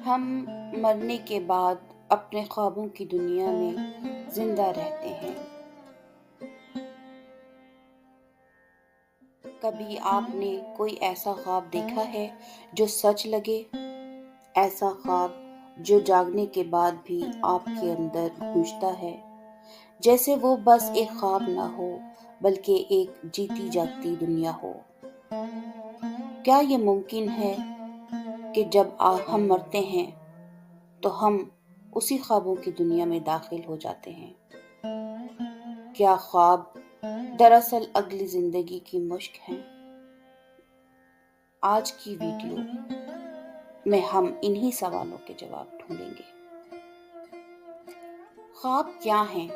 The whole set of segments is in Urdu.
ہم مرنے کے بعد اپنے خوابوں کی دنیا میں زندہ رہتے ہیں۔ کبھی آپ نے کوئی ایسا خواب دیکھا ہے جو سچ لگے؟ ایسا خواب جو جاگنے کے بعد بھی آپ کے اندر گونجتا ہے، جیسے وہ بس ایک خواب نہ ہو بلکہ ایک جیتی جاگتی دنیا ہو۔ کیا یہ ممکن ہے کہ جب ہم مرتے ہیں تو ہم اسی خوابوں کی دنیا میں داخل ہو جاتے ہیں؟ کیا خواب دراصل اگلی زندگی کی مشق ہیں؟ آج کی ویڈیو میں ہم انہی سوالوں کے جواب ڈھونڈیں گے۔ خواب کیا ہیں؟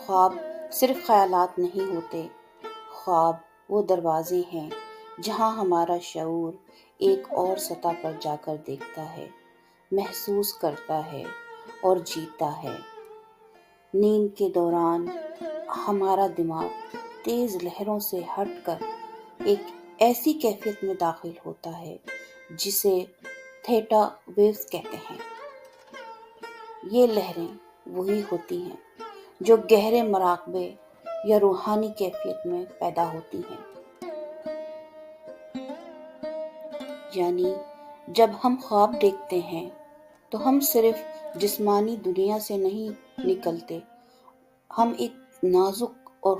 خواب صرف خیالات نہیں ہوتے۔ خواب وہ دروازے ہیں جہاں ہمارا شعور ایک اور سطح پر جا کر دیکھتا ہے، محسوس کرتا ہے اور جیتا ہے۔ نیند کے دوران ہمارا دماغ تیز لہروں سے ہٹ کر ایک ایسی کیفیت میں داخل ہوتا ہے جسے تھیٹا ویوز کہتے ہیں۔ یہ لہریں وہی ہوتی ہیں جو گہرے مراقبے یا روحانی کیفیت میں پیدا ہوتی ہیں۔ یعنی جب ہم خواب دیکھتے ہیں تو ہم صرف جسمانی دنیا سے نہیں نکلتے، ہم ایک نازک اور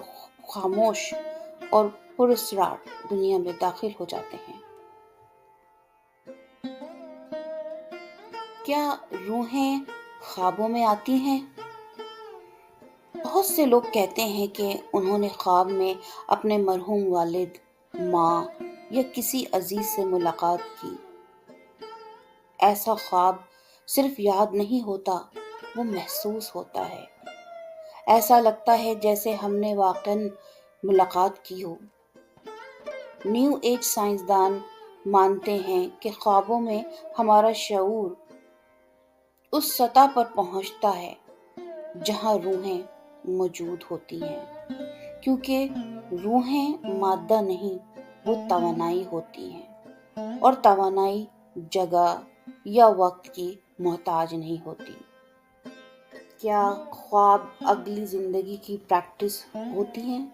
خاموش اور پراسرار دنیا میں داخل ہو جاتے ہیں۔ کیا روحیں خوابوں میں آتی ہیں؟ بہت سے لوگ کہتے ہیں کہ انہوں نے خواب میں اپنے مرحوم والد، ماں یا کسی عزیز سے ملاقات کی۔ ایسا خواب صرف یاد نہیں ہوتا، وہ محسوس ہوتا ہے۔ ایسا لگتا ہے جیسے ہم نے واقعاً ملاقات کی ہو۔ نیو ایج سائنسدان مانتے ہیں کہ خوابوں میں ہمارا شعور اس سطح پر پہنچتا ہے جہاں روحیں موجود ہوتی ہیں، کیونکہ روحیں مادہ نہیں، وہ توانائی ہوتی ہیں، اور توانائی جگہ یا وقت کی محتاج نہیں ہوتی۔ کیا خواب اگلی زندگی کی پریکٹس ہوتی ہیں؟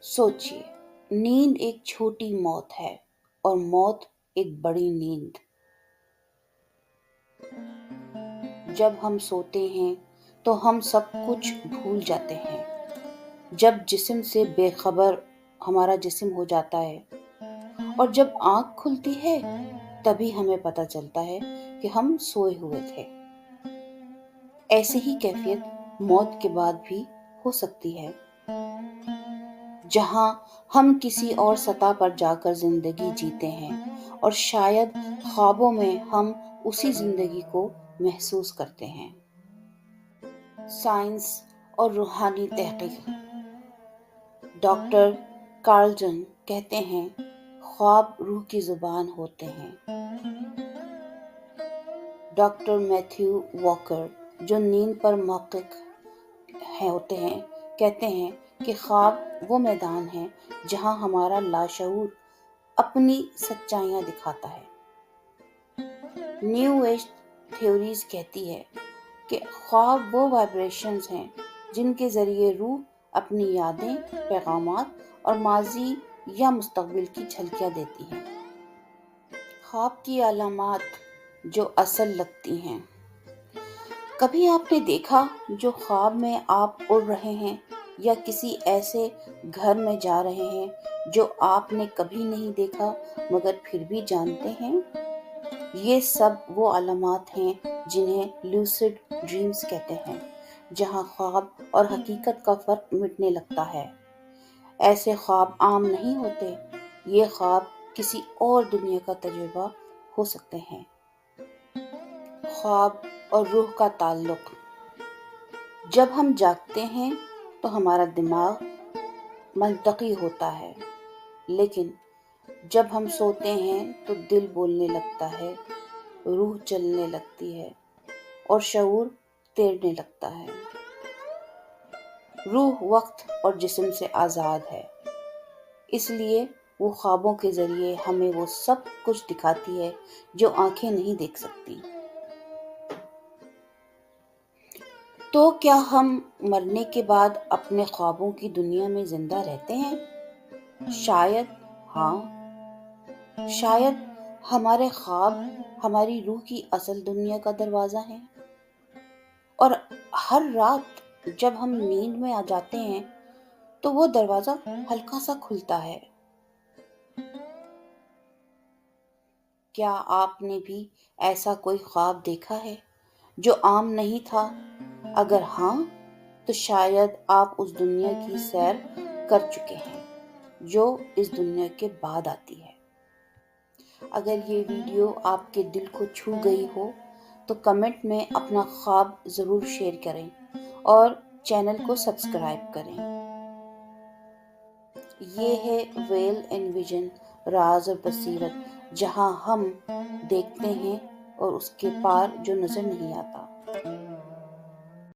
سوچئے، نیند ایک چھوٹی موت ہے اور موت ایک بڑی نیند۔ جب ہم سوتے ہیں تو ہم سب کچھ بھول جاتے ہیں۔ جب جسم سے بے خبر ہمارا جسم ہو جاتا ہے اور جب آنکھ کھلتی ہے تبھی ہمیں پتہ چلتا ہے کہ ہم سوئے ہوئے تھے۔ ایسی ہی کیفیت موت کے بعد بھی ہو سکتی ہے، جہاں ہم کسی اور سطح پر جا کر زندگی جیتے ہیں اور شاید خوابوں میں ہم اسی زندگی کو محسوس کرتے ہیں۔ سائنس اور روحانی تحقیق۔ ڈاکٹر کارل جنگ کہتے ہیں، خواب روح کی زبان ہوتے ہیں۔ ڈاکٹر میتھیو واکر جو نیند پر محقق ہوتے ہیں کہتے ہیں کہ خواب وہ میدان ہے جہاں ہمارا لاشعور اپنی سچائیاں دکھاتا ہے۔ نیو ایج تھیوریز کہتی ہے کہ خواب وہ وائبریشنز ہیں جن کے ذریعے روح اپنی یادیں، پیغامات اور ماضی یا مستقبل کی جھلکیاں دیتی ہیں۔ خواب کی علامات جو اصل لگتی ہیں۔ کبھی آپ نے دیکھا جو خواب میں آپ اڑ رہے ہیں یا کسی ایسے گھر میں جا رہے ہیں جو آپ نے کبھی نہیں دیکھا مگر پھر بھی جانتے ہیں؟ یہ سب وہ علامات ہیں جنہیں لیوسڈ ڈریمز کہتے ہیں، جہاں خواب اور حقیقت کا فرق مٹنے لگتا ہے۔ ایسے خواب عام نہیں ہوتے، یہ خواب کسی اور دنیا کا تجربہ ہو سکتے ہیں۔ خواب اور روح کا تعلق۔ جب ہم جاگتے ہیں تو ہمارا دماغ منطقی ہوتا ہے، لیکن جب ہم سوتے ہیں تو دل بولنے لگتا ہے، روح چلنے لگتی ہے اور شعور تیرنے لگتا ہے۔ روح وقت اور جسم سے آزاد ہے، اس لیے وہ خوابوں کے ذریعے ہمیں وہ سب کچھ دکھاتی ہے جو آنکھیں نہیں دیکھ سکتی۔ تو کیا ہم مرنے کے بعد اپنے خوابوں کی دنیا میں زندہ رہتے ہیں؟ شاید ہاں، شاید ہمارے خواب ہماری روح کی اصل دنیا کا دروازہ ہیں، اور ہر رات جب ہم نیند میں آ جاتے ہیں تو وہ دروازہ ہلکا سا کھلتا ہے۔ کیا آپ نے بھی ایسا کوئی خواب دیکھا ہے جو عام نہیں تھا؟ اگر ہاں، تو شاید آپ اس دنیا کی سیر کر چکے ہیں جو اس دنیا کے بعد آتی ہے۔ اگر یہ ویڈیو آپ کے دل کو چھو گئی ہو تو کمنٹ میں اپنا خواب ضرور شیئر کریں اور چینل کو سبسکرائب کریں۔ یہ ہے ویل اینڈ ویژن، راز اور بصیرت، جہاں ہم دیکھتے ہیں اور اس کے پار جو نظر نہیں آتا۔